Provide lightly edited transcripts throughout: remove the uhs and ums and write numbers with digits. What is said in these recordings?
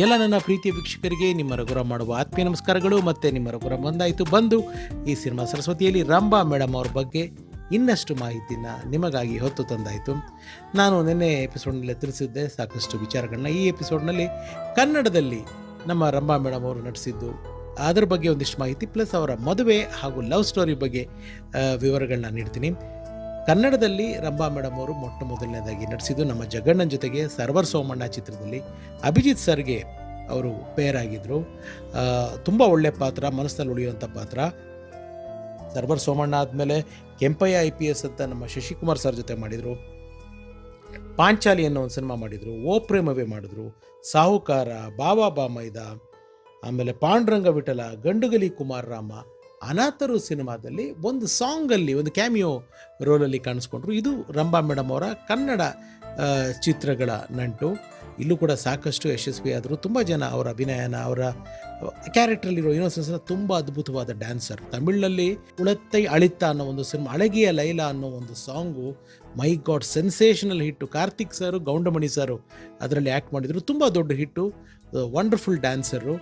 ಎಲ್ಲ ನನ್ನ ಪ್ರೀತಿಯ ವೀಕ್ಷಕರಿಗೆ ನಿಮ್ಮ ರಘುರಾಮ್ ಮಾಡುವ ಆತ್ಮೀಯ ನಮಸ್ಕಾರಗಳು. ಮತ್ತು ನಿಮ್ಮ ರಘುರಾಮ್ ಬಂದು ಈ ಸಿನಿಮಾ ಸರಸ್ವತಿಯಲ್ಲಿ ರಂಭಾ ಮೇಡಮ್ ಅವ್ರ ಬಗ್ಗೆ ಇನ್ನಷ್ಟು ಮಾಹಿತಿನ ನಿಮಗಾಗಿ ಹೊತ್ತು ತಂದಾಯಿತು. ನಾನು ನಿನ್ನೆ ಎಪಿಸೋಡ್ನಲ್ಲಿ ತಿಳಿಸಿದ್ದೆ ಸಾಕಷ್ಟು ವಿಚಾರಗಳನ್ನ. ಈ ಎಪಿಸೋಡ್ನಲ್ಲಿ ಕನ್ನಡದಲ್ಲಿ ನಮ್ಮ ರಂಭಾ ಮೇಡಮ್ ಅವರು ನಟಿಸಿದ್ದು ಅದರ ಬಗ್ಗೆ ಒಂದಿಷ್ಟು ಮಾಹಿತಿ, ಪ್ಲಸ್ ಅವರ ಮದುವೆ ಹಾಗೂ ಲವ್ ಸ್ಟೋರಿ ಬಗ್ಗೆ ವಿವರಗಳನ್ನ ನೀಡ್ತೀನಿ. ಕನ್ನಡದಲ್ಲಿ ರಂಭಾ ಮೇಡಮ್ ಅವರು ಮೊಟ್ಟ ಮೊದಲನೇದಾಗಿ ನಟಿಸಿದ್ದು ನಮ್ಮ ಜಗಣ್ಣನ ಜೊತೆಗೆ ಸರ್ವರ್ ಸೋಮಣ್ಣ ಚಿತ್ರದಲ್ಲಿ ಅಭಿಜಿತ್ ಸರ್ಗೆ ಅವರು ಪೇರ್ ಆಗಿದ್ದರು. ತುಂಬ ಒಳ್ಳೆ ಪಾತ್ರ, ಮನಸ್ಸಿನಲ್ಲಿ ಉಳಿಯುವಂಥ ಪಾತ್ರ. ಸರ್ವರ್ ಸೋಮಣ್ಣ ಆದಮೇಲೆ ಕೆಂಪಯ್ಯ IPS ಅಂತ ನಮ್ಮ ಶಶಿಕುಮಾರ್ ಸರ್ ಜೊತೆ ಮಾಡಿದರು. ಪಾಂಚಾಲಿ ಅನ್ನೋ ಒಂದು ಸಿನಿಮಾ ಮಾಡಿದರು. ಓ ಪ್ರೇಮವೇ ಮಾಡಿದ್ರು. ಸಾಹುಕಾರ, ಬಾಬಾ ಬಾಮೈದ, ಆಮೇಲೆ ಪಾಂಡುರಂಗ ವಿಠಲ, ಗಂಡುಗಲಿ ಕುಮಾರ್ ರಾಮ, ಅನಾಥರು ಸಿನಿಮಾದಲ್ಲಿ ಒಂದು ಸಾಂಗಲ್ಲಿ ಒಂದು ಕ್ಯಾಮಿಯೋ ರೋಲಲ್ಲಿ ಕಾಣಿಸ್ಕೊಂಡ್ರು. ಇದು ರಂಭಾ ಮೇಡಮ್ ಅವರ ಕನ್ನಡ ಚಿತ್ರಗಳ ನಂಟು. ಇಲ್ಲೂ ಕೂಡ ಸಾಕಷ್ಟು ಯಶಸ್ವಿ ಆದರು. ತುಂಬ ಜನ ಅವರ ಅಭಿನಯನ, ಅವರ ಕ್ಯಾರೆಕ್ಟ್ರಲ್ಲಿರೋ ಇನ್ನೊಂದ್ಸಲ ತುಂಬ ಅದ್ಭುತವಾದ ಡ್ಯಾನ್ಸರ್. ತಮಿಳಿನಲ್ಲಿ ಉಳತ್ತೈ ಅಳಿತ ಅನ್ನೋ ಒಂದು ಸಿನಿಮಾ, ಅಳಗಿಯ ಲೈಲಾ ಅನ್ನೋ ಒಂದು ಸಾಂಗು ಮೈ ಗಾಡ್ ಸೆನ್ಸೇಷನಲ್ ಹಿಟ್ಟು. ಕಾರ್ತಿಕ್ ಸರು, ಗೌಂಡಮಣಿ ಸರು ಅದರಲ್ಲಿ ಆ್ಯಕ್ಟ್ ಮಾಡಿದರು. ತುಂಬ ದೊಡ್ಡ ಹಿಟ್ಟು, ವಂಡರ್ಫುಲ್ ಡ್ಯಾನ್ಸರು.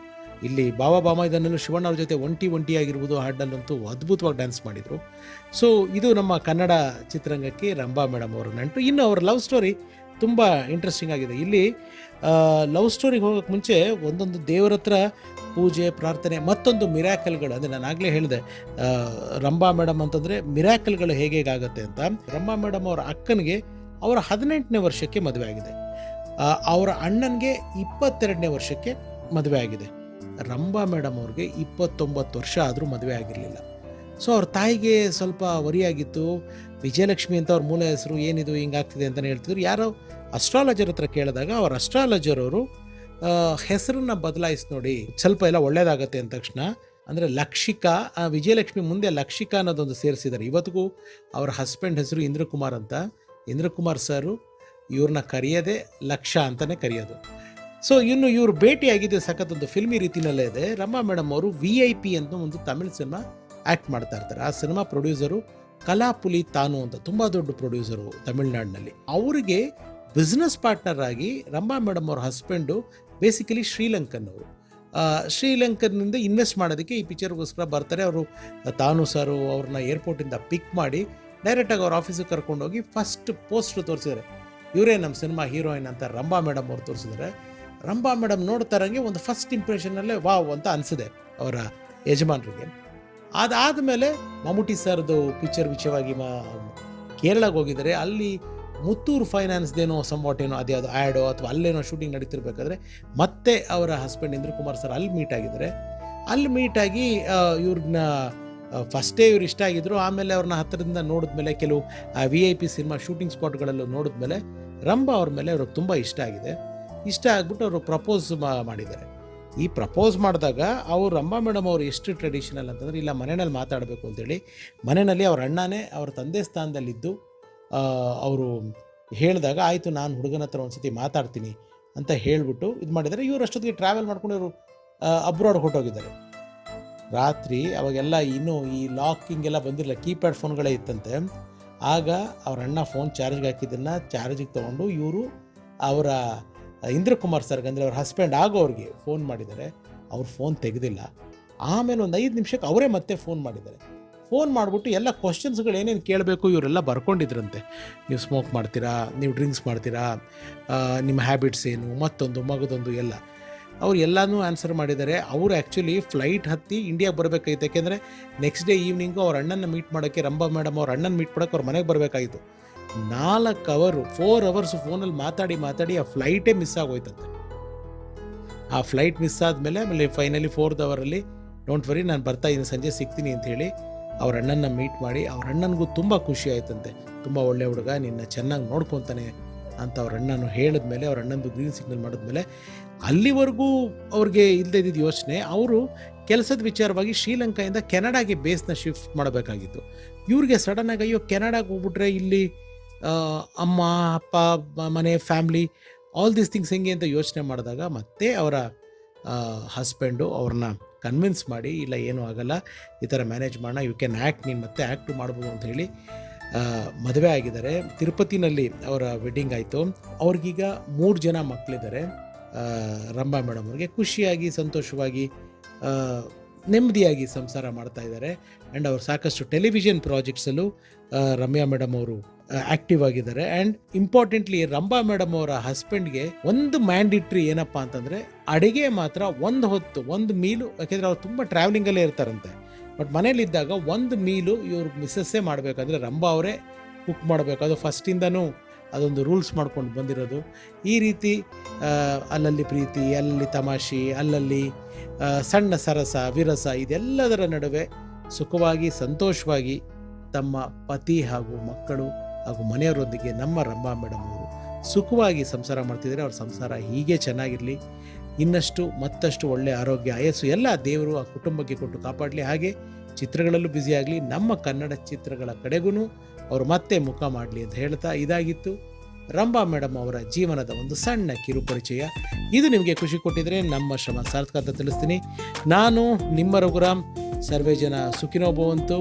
ಇಲ್ಲಿ ಬಾಬಾ ಬಾಮೈದನಲ್ಲೂ ಶಿವಣ್ಣ ಅವ್ರ ಜೊತೆ ಒಂಟಿಯಾಗಿರ್ಬೋದು, ಹಾಡಲ್ಲಂತೂ ಅದ್ಭುತವಾಗಿ ಡ್ಯಾನ್ಸ್ ಮಾಡಿದರು. ಸೊ ಇದು ನಮ್ಮ ಕನ್ನಡ ಚಿತ್ರರಂಗಕ್ಕೆ ರಂಭಾ ಮೇಡಮ್ ಅವರ ನಂಟು. ಇನ್ನು ಅವರ ಲವ್ ಸ್ಟೋರಿ ತುಂಬ ಇಂಟ್ರೆಸ್ಟಿಂಗ್ ಆಗಿದೆ. ಇಲ್ಲಿ ಲವ್ ಸ್ಟೋರಿಗೆ ಹೋಗೋಕ್ಕೆ ಮುಂಚೆ ಒಂದೊಂದು ದೇವರ ಹತ್ರ ಪೂಜೆ, ಪ್ರಾರ್ಥನೆ, ಮತ್ತೊಂದು ಮಿರಾಕಲ್ಗಳು. ಅಂದರೆ ನಾನು ಆಗಲೇ ಹೇಳಿದೆ, ರಂಭಾ ಮೇಡಮ್ ಅಂತಂದರೆ ಮಿರಾಕಲ್ಗಳು ಹೇಗಾಗುತ್ತೆ ಅಂತ. ರಂಭಾ ಮೇಡಮ್ ಅವರ ಅಕ್ಕನಿಗೆ ಅವರ 18ನೇ ವರ್ಷಕ್ಕೆ ಮದುವೆ ಆಗಿದೆ. ಅವರ ಅಣ್ಣನಿಗೆ 22ನೇ ವರ್ಷಕ್ಕೆ ಮದುವೆ ಆಗಿದೆ. ರಂಭಾ ಮೇಡಮ್ ಅವ್ರಿಗೆ 29 ವರ್ಷ ಆದರೂ ಮದುವೆ ಆಗಿರಲಿಲ್ಲ. ಸೊ ಅವ್ರ ತಾಯಿಗೆ ಸ್ವಲ್ಪ ವರಿಯಾಗಿತ್ತು. ವಿಜಯಲಕ್ಷ್ಮಿ ಅಂತ ಅವ್ರ ಮೂಲ ಹೆಸರು, ಏನಿದು ಹಿಂಗಾಗ್ತಿದೆ ಅಂತಲೇ ಹೇಳ್ತಿದ್ರು. ಯಾರೋ ಅಸ್ಟ್ರಾಲಜರ್ ಹತ್ರ ಕೇಳಿದಾಗ ಅವ್ರ ಅಸ್ಟ್ರಾಲಜರ್ ಅವರು ಹೆಸರನ್ನ ಬದಲಾಯಿಸಿ ನೋಡಿ, ಸ್ವಲ್ಪ ಎಲ್ಲ ಒಳ್ಳೇದಾಗತ್ತೆ ಅಂದ ತಕ್ಷಣ, ಅಂದರೆ ಲಕ್ಷಿಕಾ, ವಿಜಯಲಕ್ಷ್ಮಿ ಮುಂದೆ ಲಕ್ಷಿಕಾ ಅನ್ನೋದೊಂದು ಸೇರಿಸಿದ್ದಾರೆ. ಇವತ್ತಿಗೂ ಅವ್ರ ಹಸ್ಬೆಂಡ್ ಹೆಸರು ಇಂದ್ರಕುಮಾರ್ ಅಂತ. ಇಂದ್ರಕುಮಾರ್ ಸರು ಇವ್ರನ್ನ ಕರೆಯೋದೇ ಲಕ್ಷ ಅಂತಲೇ ಕರೆಯೋದು. ಸೊ ಇನ್ನು ಇವರು ಭೇಟಿಯಾಗಿದ್ದು ಸಖತ್ತೊಂದು ಫಿಲ್ಮಿ ರೀತಿಯಲ್ಲೇ ಇದೆ. ರಂಭಾ ಮೇಡಮ್ ಅವರು VIP ಅಂತ ಒಂದು ತಮಿಳ್ ಸಿನಿಮಾ ಆ್ಯಕ್ಟ್ ಮಾಡ್ತಾ ಇರ್ತಾರೆ. ಆ ಸಿನಿಮಾ ಪ್ರೊಡ್ಯೂಸರು ಕಲಾಪುಲಿ ತಾನು ಅಂತ, ತುಂಬ ದೊಡ್ಡ ಪ್ರೊಡ್ಯೂಸರು ತಮಿಳ್ನಾಡಿನಲ್ಲಿ. ಅವರಿಗೆ ಬಿಸ್ನೆಸ್ ಪಾರ್ಟ್ನರ್ ಆಗಿ ರಂಭಾ ಮೇಡಮ್ ಅವ್ರ ಹಸ್ಬೆಂಡು ಬೇಸಿಕಲಿ ಶ್ರೀಲಂಕನ್ ಅವರು. ಶ್ರೀಲಂಕನ್ನಿಂದ ಇನ್ವೆಸ್ಟ್ ಮಾಡೋದಕ್ಕೆ ಈ ಪಿಕ್ಚರ್ಗೋಸ್ಕರ ಬರ್ತಾರೆ. ಅವರು ತಾನು ಸರು ಅವ್ರನ್ನ ಏರ್ಪೋರ್ಟಿಂದ ಪಿಕ್ ಮಾಡಿ ಡೈರೆಕ್ಟಾಗಿ ಅವ್ರ ಆಫೀಸಿಗೆ ಕರ್ಕೊಂಡೋಗಿ ಫಸ್ಟ್ ಪೋಸ್ಟ್ರು ತೋರಿಸಿದ್ದಾರೆ. ಇವರೇ ನಮ್ಮ ಸಿನಿಮಾ ಹೀರೋಯಿನ್ ಅಂತ ರಂಭಾ ಮೇಡಮ್ ಅವ್ರು ತೋರಿಸಿದ್ದಾರೆ. ರಂಭಾ ಮೇಡಮ್ ನೋಡ್ತಾರಂಗೆ ಒಂದು ಫಸ್ಟ್ ಇಂಪ್ರೆಷನ್ನಲ್ಲೇ ವಾವ್ ಅಂತ ಅನಿಸಿದೆ ಅವರ ಯಜಮಾನರಿಗೆ. ಅದಾದಮೇಲೆ ಮಮ್ಮೂಟಿ ಸರ್ದು ಪಿಕ್ಚರ್ ವಿಷಯವಾಗಿ ಕೇರಳಕ್ಕೆ ಹೋಗಿದ್ದಾರೆ. ಅಲ್ಲಿ ಮುತ್ತೂರು ಫೈನಾನ್ಸ್ದೇನೋ ಸಂವಾಟೇನೋ ಅದ್ಯಾವುದು ಆ್ಯಡೋ ಅಥವಾ ಅಲ್ಲೇನೋ ಶೂಟಿಂಗ್ ನಡೀತಿರ್ಬೇಕಾದ್ರೆ ಮತ್ತೆ ಅವರ ಹಸ್ಬೆಂಡ್ ಇಂದ್ರಕುಮಾರ್ ಸರ್ ಅಲ್ಲಿ ಮೀಟ್ ಆಗಿದ್ದಾರೆ. ಅಲ್ಲಿ ಮೀಟಾಗಿ ಇವ್ರನ್ನ ಫಸ್ಟೇ ಇವ್ರು ಇಷ್ಟ ಆಗಿದ್ರು. ಆಮೇಲೆ ಅವ್ರನ್ನ ಹತ್ತಿರದಿಂದ ನೋಡಿದ್ಮೇಲೆ, ಕೆಲವು VIP ಸಿನಿಮಾ ಶೂಟಿಂಗ್ ಸ್ಪಾಟ್ಗಳಲ್ಲೂ ನೋಡಿದ್ಮೇಲೆ ರಂಭಾ ಅವ್ರ ಮೇಲೆ ಅವ್ರಿಗೆ ತುಂಬ ಇಷ್ಟ ಆಗಿದೆ. ಇಷ್ಟ ಆಗ್ಬಿಟ್ಟು ಅವರು ಪ್ರಪೋಸ್ ಮಾಡಿದ್ದಾರೆ. ಈ ಪ್ರಪೋಸ್ ಮಾಡಿದಾಗ ಅವರು ರಂಭಾ ಮೇಡಮ್ ಅವರು ಎಷ್ಟು ಟ್ರೆಡಿಷನಲ್ ಅಂತಂದರೆ, ಇಲ್ಲ ಮನೆಯಲ್ಲಿ ಮಾತಾಡಬೇಕು ಅಂತೇಳಿ ಮನೆಯಲ್ಲಿ ಅವ್ರ ಅಣ್ಣನೇ ಅವ್ರ ತಂದೆ ಸ್ಥಾನದಲ್ಲಿದ್ದು ಅವರು ಹೇಳಿದಾಗ ಆಯಿತು ನಾನು ಹುಡುಗನ ಹತ್ರ ಒಂದು ಸತಿ ಮಾತಾಡ್ತೀನಿ ಅಂತ ಹೇಳಿಬಿಟ್ಟು ಇದು ಮಾಡಿದ್ದಾರೆ. ಇವರು ಅಷ್ಟೊತ್ತಿಗೆ ಟ್ರಾವೆಲ್ ಮಾಡ್ಕೊಂಡು ಇವರು ಅಬ್ರಾಡ್ ಹೊರಟೋಗಿದ್ದಾರೆ. ರಾತ್ರಿ ಅವಾಗೆಲ್ಲ ಇನ್ನೂ ಈ ಲಾಕಿಂಗ್ ಎಲ್ಲ ಬಂದಿರಲಿಲ್ಲ, ಕೀಪ್ಯಾಡ್ ಫೋನ್ಗಳೇ ಇತ್ತಂತೆ. ಆಗ ಅವ್ರ ಅಣ್ಣ ಫೋನ್ ಚಾರ್ಜ್ಗೆ ಹಾಕಿದ್ದನ್ನು ಚಾರ್ಜಿಗೆ ತೊಗೊಂಡು ಇವರು ಅವರ ಇಂದ್ರಕುಮಾರ್ ಸರ್ಗೆ, ಅಂದರೆ ಅವ್ರ ಹಸ್ಬೆಂಡ್ ಆಗೋವ್ರಿಗೆ ಫೋನ್ ಮಾಡಿದ್ದಾರೆ. ಅವ್ರ ಫೋನ್ ತೆಗೆದಿಲ್ಲ. ಆಮೇಲೆ ಒಂದು 5 ನಿಮಿಷಕ್ಕೆ ಅವರೇ ಮತ್ತೆ ಫೋನ್ ಮಾಡಿದ್ದಾರೆ. ಫೋನ್ ಮಾಡಿಬಿಟ್ಟು ಎಲ್ಲ ಕ್ವಶನ್ಸ್ಗಳು ಏನೇನು ಕೇಳಬೇಕು ಇವರೆಲ್ಲ ಬರ್ಕೊಂಡಿದ್ರಂತೆ. ನೀವು ಸ್ಮೋಕ್ ಮಾಡ್ತೀರಾ, ನೀವು ಡ್ರಿಂಕ್ಸ್ ಮಾಡ್ತೀರಾ, ನಿಮ್ಮ ಹ್ಯಾಬಿಟ್ಸ್ ಏನು, ಮತ್ತೊಂದು ಮಗದೊಂದು ಎಲ್ಲ ಅವ್ರು ಎಲ್ಲನೂ ಆನ್ಸರ್ ಮಾಡಿದ್ದಾರೆ. ಅವರು ಆ್ಯಕ್ಚುಲಿ ಫ್ಲೈಟ್ ಹತ್ತಿ ಇಂಡಿಯಾಗೆ ಬರಬೇಕಾಗಿತ್ತು. ಯಾಕೆಂದರೆ ನೆಕ್ಸ್ಟ್ ಡೇ ಈವ್ನಿಂಗು ಅವ್ರ ಅಣ್ಣನ ಮೀಟ್ ಮಾಡೋಕ್ಕೆ, ರಂಭಾ ಮೇಡಮ್ ಅವ್ರ ಅಣ್ಣನ ಮೀಟ್ ಮಾಡೋಕ್ಕೆ ಅವ್ರ ಮನೆಗೆ ಬರಬೇಕಾಗಿತ್ತು. 4 ಅವರ್ಸ್ ಫೋನಲ್ಲಿ ಮಾತಾಡಿ ಆ ಫ್ಲೈಟೇ ಮಿಸ್ ಆಗೋಯ್ತಂತೆ. ಆ ಫ್ಲೈಟ್ ಮಿಸ್ ಆದಮೇಲೆ ಆಮೇಲೆ ಫೈನಲಿ 4th ಅವರಲ್ಲಿ ಡೋಂಟ್ ವರಿ ನಾನು ಬರ್ತಾ ಇದ್ದೀನಿ, ಸಂಜೆ ಸಿಗ್ತೀನಿ ಅಂಥೇಳಿ ಅವ್ರ ಅಣ್ಣನ ಮೀಟ್ ಮಾಡಿ, ಅವ್ರ ಅಣ್ಣನಿಗೂ ತುಂಬ ಖುಷಿ ಆಯ್ತಂತೆ. ತುಂಬ ಒಳ್ಳೆ ಹುಡುಗ, ನಿನ್ನ ಚೆನ್ನಾಗಿ ನೋಡ್ಕೊತಾನೆ ಅಂತ ಅವ್ರ ಅಣ್ಣನು ಹೇಳಿದ್ಮೇಲೆ, ಅವ್ರ ಅಣ್ಣಂದು ಗ್ರೀನ್ ಸಿಗ್ನಲ್ ಮಾಡಿದ್ಮೇಲೆ, ಅಲ್ಲಿವರೆಗೂ ಅವ್ರಿಗೆ ಇಲ್ಲದೇ ಇದ್ದಿದ್ದು ಯೋಚನೆ, ಅವರು ಕೆಲಸದ ವಿಚಾರವಾಗಿ ಶ್ರೀಲಂಕಾಯಿಂದ ಕೆನಡಾಗೆ ಬೇಸ್ನ ಶಿಫ್ಟ್ ಮಾಡಬೇಕಾಗಿತ್ತು. ಇವ್ರಿಗೆ ಸಡನ್ನಾಗಿ ಅಯ್ಯೋ ಕೆನಡಾಗೆ ಹೋಗ್ಬಿಟ್ರೆ ಇಲ್ಲಿ ಅಮ್ಮ ಅಪ್ಪ ಮನೆ ಫ್ಯಾಮ್ಲಿ ಆಲ್ ದೀಸ್ ಥಿಂಗ್ಸ್ ಹೆಂಗೆ ಅಂತ ಯೋಚನೆ ಮಾಡಿದಾಗ ಮತ್ತೆ ಅವರ ಹಸ್ಬೆಂಡು ಅವ್ರನ್ನ ಕನ್ವಿನ್ಸ್ ಮಾಡಿ, ಇಲ್ಲ ಏನೂ ಆಗಲ್ಲ, ಈ ಥರ ಮ್ಯಾನೇಜ್ ಮಾಡೋಣ, ಯು ಕ್ಯಾನ್ ಆ್ಯಕ್ಟ್, ನೀನು ಮತ್ತೆ ಆ್ಯಕ್ಟು ಮಾಡ್ಬೋದು ಅಂತ ಹೇಳಿ ಮದುವೆ ಆಗಿದ್ದಾರೆ. ತಿರುಪತಿನಲ್ಲಿ ಅವರ ವೆಡ್ಡಿಂಗ್ ಆಯಿತು. ಅವ್ರಿಗೀಗ 3 ಜನ ಮಕ್ಕಳಿದ್ದಾರೆ. ರಂಭಾ ಮೇಡಮ್ ಅವ್ರಿಗೆ ಖುಷಿಯಾಗಿ ಸಂತೋಷವಾಗಿ ನೆಮ್ಮದಿಯಾಗಿ ಸಂಸಾರ ಮಾಡ್ತಾ ಇದ್ದಾರೆ. ಆ್ಯಂಡ್ ಅವರು ಸಾಕಷ್ಟು ಟೆಲಿವಿಷನ್ ಪ್ರಾಜೆಕ್ಟ್ಸಲ್ಲೂ ರಮ್ಯಾ ಮೇಡಮ್ ಅವರು ಆ್ಯಕ್ಟಿವ್ ಆಗಿದ್ದಾರೆ. ಆ್ಯಂಡ್ ಇಂಪಾರ್ಟೆಂಟ್ಲಿ ರಂಭಾ ಮೇಡಮ್ ಅವರ ಹಸ್ಬೆಂಡ್ಗೆ ಒಂದು ಮ್ಯಾಂಡಿಟ್ರಿ ಏನಪ್ಪ ಅಂತಂದರೆ ಅಡುಗೆ ಮಾತ್ರ ಒಂದು ಹೊತ್ತು ಒಂದು ಮೀಲು, ಯಾಕೆಂದರೆ ಅವ್ರು ತುಂಬ ಟ್ರಾವೆಲಿಂಗಲ್ಲೇ ಇರ್ತಾರಂತೆ. ಬಟ್ ಮನೇಲಿದ್ದಾಗ ಒಂದು ಮೀಲು ಇವ್ರ ಮಿಸ್ಸಸ್ಸೇ ಮಾಡಬೇಕಾದ್ರೆ ರಂಭಾ ಅವರೇ ಕುಕ್ ಮಾಡಬೇಕು. ಅದು ಫಸ್ಟಿಂದನೂ ಅದೊಂದು ರೂಲ್ಸ್ ಮಾಡ್ಕೊಂಡು ಬಂದಿರೋದು. ಈ ರೀತಿ ಅಲ್ಲಲ್ಲಿ ಪ್ರೀತಿ, ಅಲ್ಲಲ್ಲಿ ತಮಾಷೆ, ಅಲ್ಲಲ್ಲಿ ಸಣ್ಣ ಸರಸ ವಿರಸ, ಇದೆಲ್ಲದರ ನಡುವೆ ಸುಖವಾಗಿ ಸಂತೋಷವಾಗಿ ತಮ್ಮ ಪತಿ ಹಾಗೂ ಮಕ್ಕಳು ಹಾಗೂ ಮನೆಯವರೊಂದಿಗೆ ನಮ್ಮ ರಂಭಾ ಮೇಡಮ್ ಅವರು ಸುಖವಾಗಿ ಸಂಸಾರ ಮಾಡ್ತಿದ್ದಾರೆ. ಅವ್ರ ಸಂಸಾರ ಹೀಗೆ ಚೆನ್ನಾಗಿರಲಿ, ಇನ್ನಷ್ಟು ಮತ್ತಷ್ಟು ಒಳ್ಳೆಯ ಆರೋಗ್ಯ ಆಯಸ್ಸು ಎಲ್ಲ ದೇವರು ಆ ಕುಟುಂಬಕ್ಕೆ ಕೊಟ್ಟು ಕಾಪಾಡಲಿ. ಹಾಗೆ ಚಿತ್ರಗಳಲ್ಲೂ ಬ್ಯುಸಿಯಾಗಲಿ, ನಮ್ಮ ಕನ್ನಡ ಚಿತ್ರಗಳ ಕಡೆಗೂ ಅವರು ಮತ್ತೆ ಮುಖ ಮಾಡಲಿ ಅಂತ ಹೇಳ್ತಾ, ಇದಾಗಿತ್ತು ರಂಭಾ ಮೇಡಮ್ ಅವರ ಜೀವನದ ಒಂದು ಸಣ್ಣ ಕಿರು ಪರಿಚಯ. ಇದು ನಿಮಗೆ ಖುಷಿ ಕೊಟ್ಟಿದ್ರೆ ನಮ್ಮ ಶ್ರಮ ಸಾರ್ಥಕ ಅಂತ ತಿಳಿಸ್ತೀನಿ. ನಾನು ನಿಮ್ಮ ರಘುರಾಮ್. ಸರ್ವೇ ಜನ ಸುಖಿನೋ ಭವಂತು.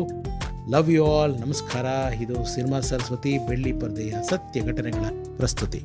Love you all. ನಮಸ್ಕಾರ. ಇದು ಸಿನಿಮಾ ಸರಸ್ವತಿ ಬೆಳ್ಳಿ ಪರ್ದೆಯ ಸತ್ಯ ಘಟನೆಗಳ ಪ್ರಸ್ತುತಿ.